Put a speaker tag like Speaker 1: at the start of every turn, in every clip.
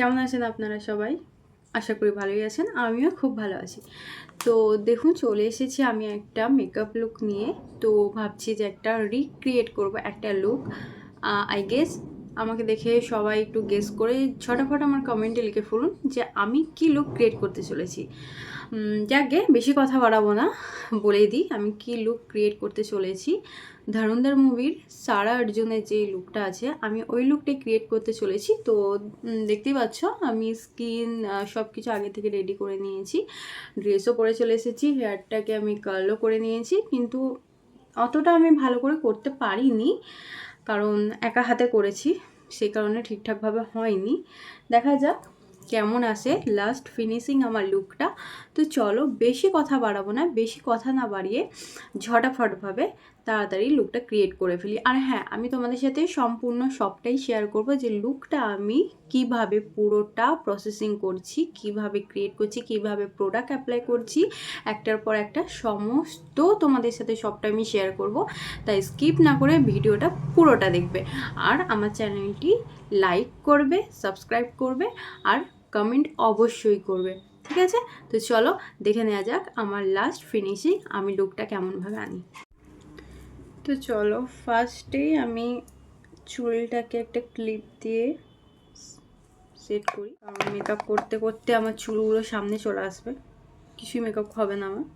Speaker 1: কেমন আছেন আপনারা সবাই? আশা করি ভালোই আছেন। আমিও খুব ভালো আছি। তো দেখুন চলে এসেছি আমি একটা মেকআপ লুক নিয়ে। তো ভাবছি যে একটা রিক্রিয়েট করব একটা লুক। আই গেস আমাকে দেখে সবাই একটু গেস করে ঝটাফট আমার কমেন্টে লিখে ফেলুন যে আমি কি লুক ক্রিয়েট করতে চলেছি। যাকগে বেশি কথা বাড়াবো না, বলেই দিই আমি কি লুক ক্রিয়েট করতে চলেছি। ধরুন্ধর মুভির সারা অর্জুনের যে লুকটা আছে আমি ওই লুকটাই ক্রিয়েট করতে চলেছি। তো দেখতেই পাচ্ছ আমি স্কিন সব কিছু আগে থেকে রেডি করে নিয়েছি, ড্রেসও পরে চলে এসেছি, হেয়ারটাকে আমি কার্লও করে নিয়েছি, কিন্তু অতটা আমি ভালো করে করতে পারিনি কারণ একা হাতে করেছি, সেই কারণে ঠিকঠাকভাবে হয়নি। দেখা যাক কেমন আসে লাস্ট ফিনিশিং আমার লুকটা। তো চলো বেশি কথা বাড়াবো না, বেশি কথা না বাড়িয়ে ঝটাফটভাবে তাড়াতাড়ি লুকটা ক্রিয়েট করে ফেলি। আর হ্যাঁ, আমি তোমাদের সাথে সম্পূর্ণ সবটাই শেয়ার করব যে লুকটা আমি কিভাবে পুরোটা প্রসেসিং করছি, কিভাবে ক্রিয়েট করছি, কিভাবে প্রোডাক্ট অ্যাপ্লাই করছি, একটার পর একটা সমস্ত তোমাদের সাথে সবটা আমি শেয়ার করব। তাই স্কিপ না করে ভিডিওটা পুরোটা দেখবে আর আমার চ্যানেলটি লাইক করবে, সাবস্ক্রাইব করবে আর কমেন্ট অবশ্যই করবে, ঠিক আছে? তো চলো দেখে নেওয়া যাক আমার লাস্ট ফিনিশিং, আমি লুকটা কেমনভাবে আনি। তো চলো ফার্স্টেই আমি চুলটাকে একটা ক্লিপ দিয়ে সেট করি, কারণ মেকআপ করতে করতে আমার চুলগুলো সামনে চলে আসবে, কিছুই মেকআপ হবে না আমার।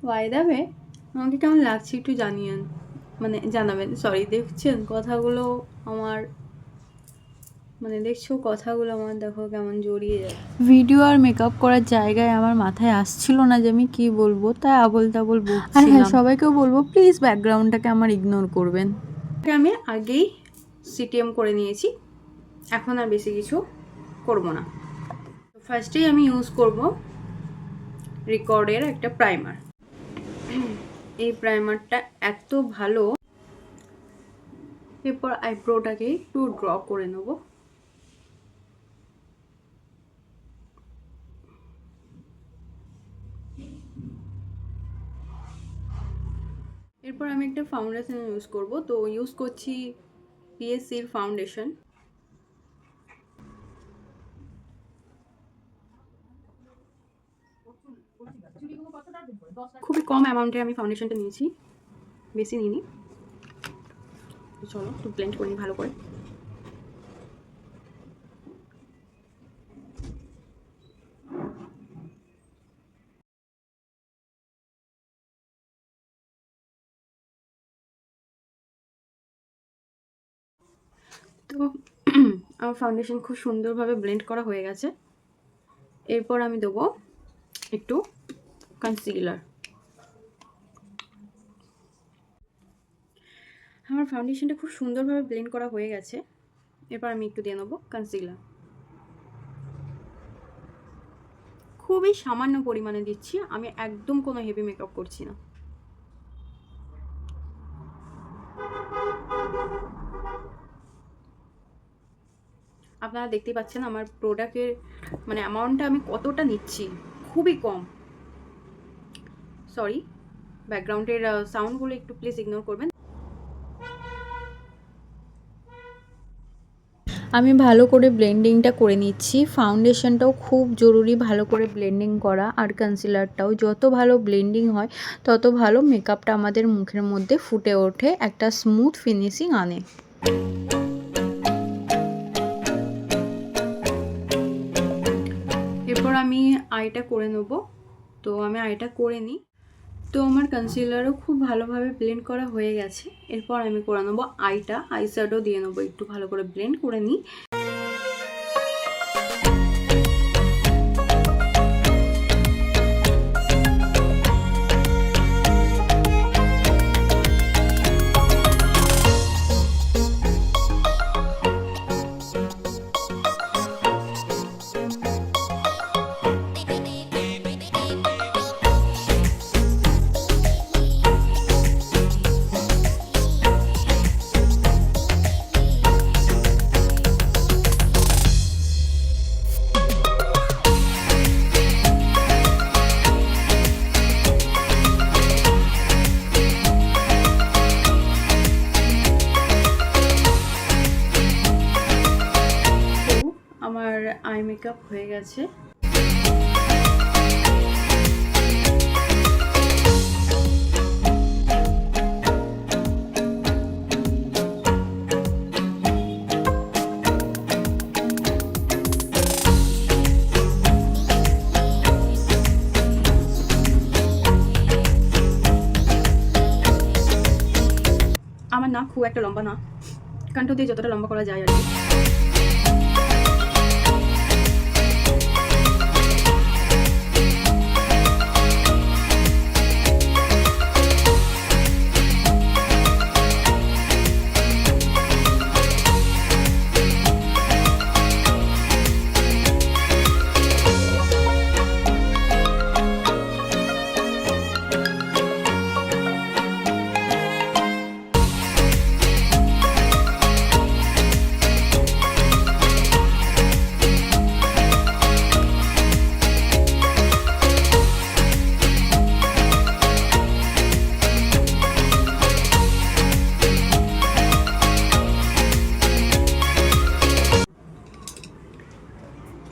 Speaker 1: বাই দ্য ওয়ে আমাকে কেমন লাগছে একটু জানাবেন। সরি, দেখছেন কথাগুলো আমার, দেখছো কথাগুলো আমার দেখো কেমন জড়িয়ে যায়। ভিডিও আর মেকআপ করার জায়গায় আমার মাথায় আসছিল না যে আমি কি বলবো, তাই আবল তাবল বলছিলাম। আর হ্যাঁ, সবাইকেও বলবো প্লিজ ব্যাকগ্রাউন্ডটাকে আমার ইগনোর করবেন। আমি আগেই সিটিএম করে নিয়েছি, এখন আর বেশি কিছু করব না। ফার্স্টেই আমি ইউজ করব রিকর্ডের একটা প্রাইমার। এই প্রাইমারটা এত ভালো। এরপর আইব্রোটাকে একটু ড্র করে নেব। এরপর আমি একটা ফাউন্ডেশন ইউজ করব। তো ইউজ করছি পিএসসির ফাউন্ডেশন। খুবই কম অ্যামাউন্টে আমি ফাউন্ডেশনটা নিয়েছি, বেশি নিইনি। চলো একটু ব্লেন্ড করে নিই ভালো করে। তো আমার ফাউন্ডেশন খুব সুন্দরভাবে ব্লেন্ড করা হয়ে গেছে। এরপর আমি দেবো একটু কনসিলার। আমার ফাউন্ডেশনটা খুব সুন্দরভাবে ব্লেন্ড করা হয়ে গেছে। এরপর আমি একটু দিয়ে নেবো কনসিলার, খুবই সামান্য পরিমাণে দিচ্ছি, আমি একদম কোনো হেভি মেকআপ করছি না। আপনারা দেখতেই পাচ্ছেন আমার প্রোডাক্টের অ্যামাউন্টটা আমি কতটা নিচ্ছি, খুবই কম। সরি, ব্যাকগ্রাউন্ডের সাউন্ডগুলো একটু প্লিজ ইগনোর করবেন। আমি ভালো করে ব্লেন্ডিংটা করে নিচ্ছি। ফাউন্ডেশনটাও খুব জরুরি ভালো করে ব্লেন্ডিং করা, আর কনসিলারটাও। যত ভালো ব্লেন্ডিং হয় তত ভালো মেকআপটা আমাদের মুখের মধ্যে ফুটে ওঠে, একটা স্মুথ ফিনিশিং আনে। এরপর আমি আইটা করে নেব। তো আমি আইটা করে নিই। তো আমার কনসিলারও খুব ভালোভাবে ব্লেন্ড করা হয়ে গেছে। এরপর আমি করে নেবো আইটা, আই শ্যাডো দিয়ে নেবো, একটু ভালো করে ব্লেন্ড করে নিই। আই মেকআপ হয়ে গেছে। আমার না খুব একটা লম্বা না, কান্টো দিয়ে যতটা লম্বা করা যায় আর কি।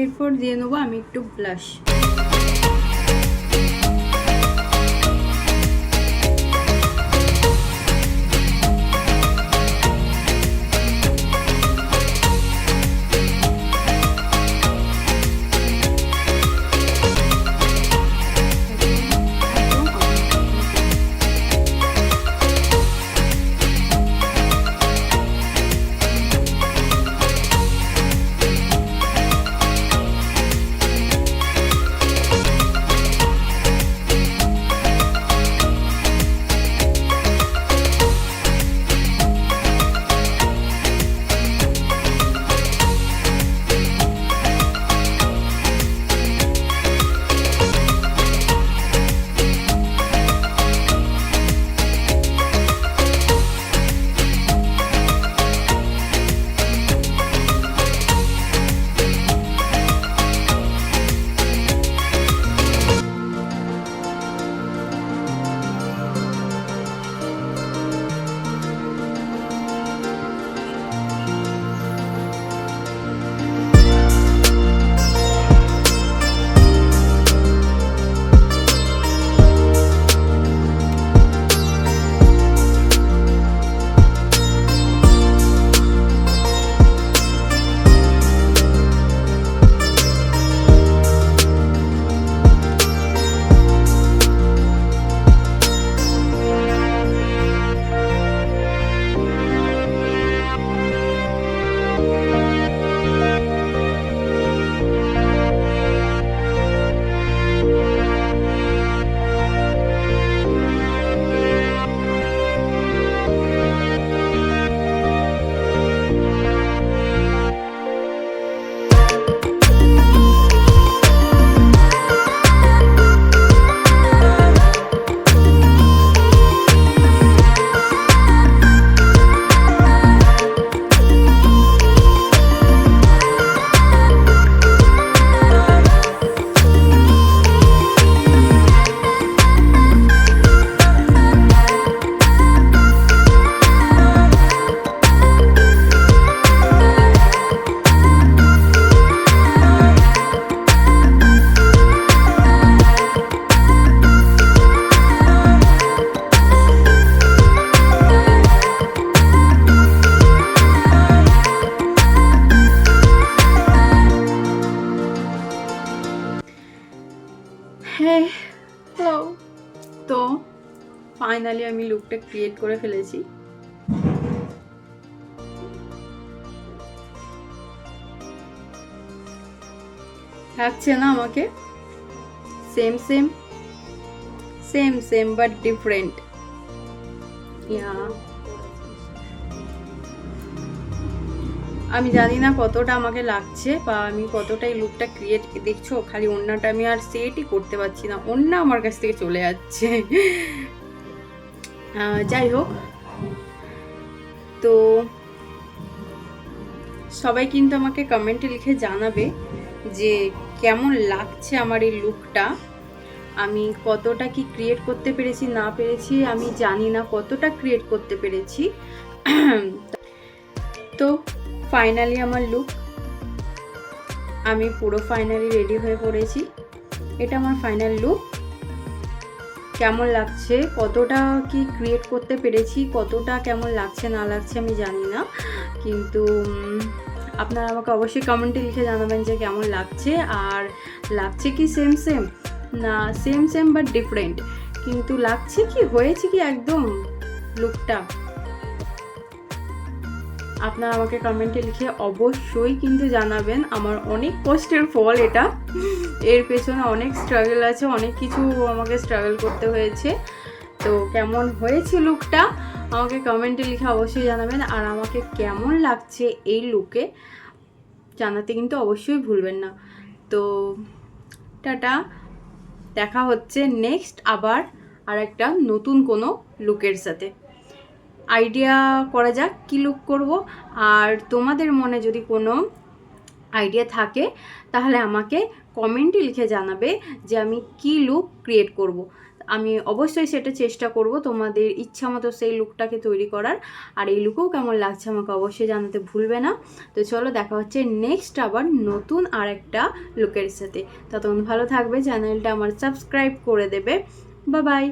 Speaker 1: এরপর দিয়ে নেবো আমি একটু ব্লাশ। হ্যাঁ, তো ফাইনালি আমি লুকটা ক্রিয়েট করে ফেলেছি। লাগছে না আমাকে? Same same same same but different. আমি জানি না কতটা আমাকে লাগছে বা আমি কতটা এই লুকটা ক্রিয়েট, দেখছো খালি ওড়নাটা আমি আর সেটই করতে পারছি না, ওড়না আমার কাছ থেকে চলে যাচ্ছে। যাই হোক, তো সবাই কিন্তু আমাকে কমেন্টে লিখে জানাবে যে কেমন লাগছে আমার এই লুকটা, আমি কতটা কি ক্রিয়েট করতে পেরেছি না পেরেছি আমি জানি না, কতটা ক্রিয়েট করতে পেরেছি। তো ফাইনালি আমার লুক আমি পুরো ফাইনালি রেডি হয়ে পড়েছি। এটা আমার ফাইনাল লুক। কেমন লাগছে, কতটা কি ক্রিয়েট করতে পেরেছি, কতটা কেমন লাগছে না লাগছে আমি জানি না, কিন্তু আপনারা আমাকে অবশ্যই কমেন্টে লিখে জানাবেন যে কেমন লাগছে, আর লাগছে কি সেম সেম না সেম সেম বাট ডিফারেন্ট, কিন্তু লাগছে কি, হয়েছে কি একদম লুকটা, আপনারা আমাকে কমেন্টে লিখে অবশ্যই কিন্তু জানাবেন। আমার অনেক কষ্টের ফল এটা, এর পেছনে অনেক স্ট্রাগল আছে, অনেক কিছু আমাকে স্ট্রাগল করতে হয়েছে। তো কেমন হয়েছে লুকটা আমাকে কমেন্টে লিখে অবশ্যই জানাবেন, আর আমাকে কেমন লাগছে এই লুকে জানাতে কিন্তু অবশ্যই ভুলবেন না। তো টাটা, দেখা হচ্ছে নেক্সট আবার আর একটা নতুন কোনো লুকের সাথে। আইডিয়া করা যাক কী লুক করব, আর তোমাদের মনে যদি কোনো আইডিয়া থাকে তাহলে আমাকে কমেন্টে লিখে জানাবে যে আমি কী লুক ক্রিয়েট করব। আমি অবশ্যই সেটা চেষ্টা করব তোমাদের ইচ্ছা মতো সেই লুকটাকে তৈরি করার, আর এই লুকেও কেমন লাগছে আমাকে অবশ্যই জানাতে ভুলবে না। তো চলো, দেখা হচ্ছে নেক্সট আবার নতুন আর একটা লুকের সাথে। ততক্ষণ ভালো থাকবে, চ্যানেলটা আমার সাবস্ক্রাইব করে দেবে। Bye bye.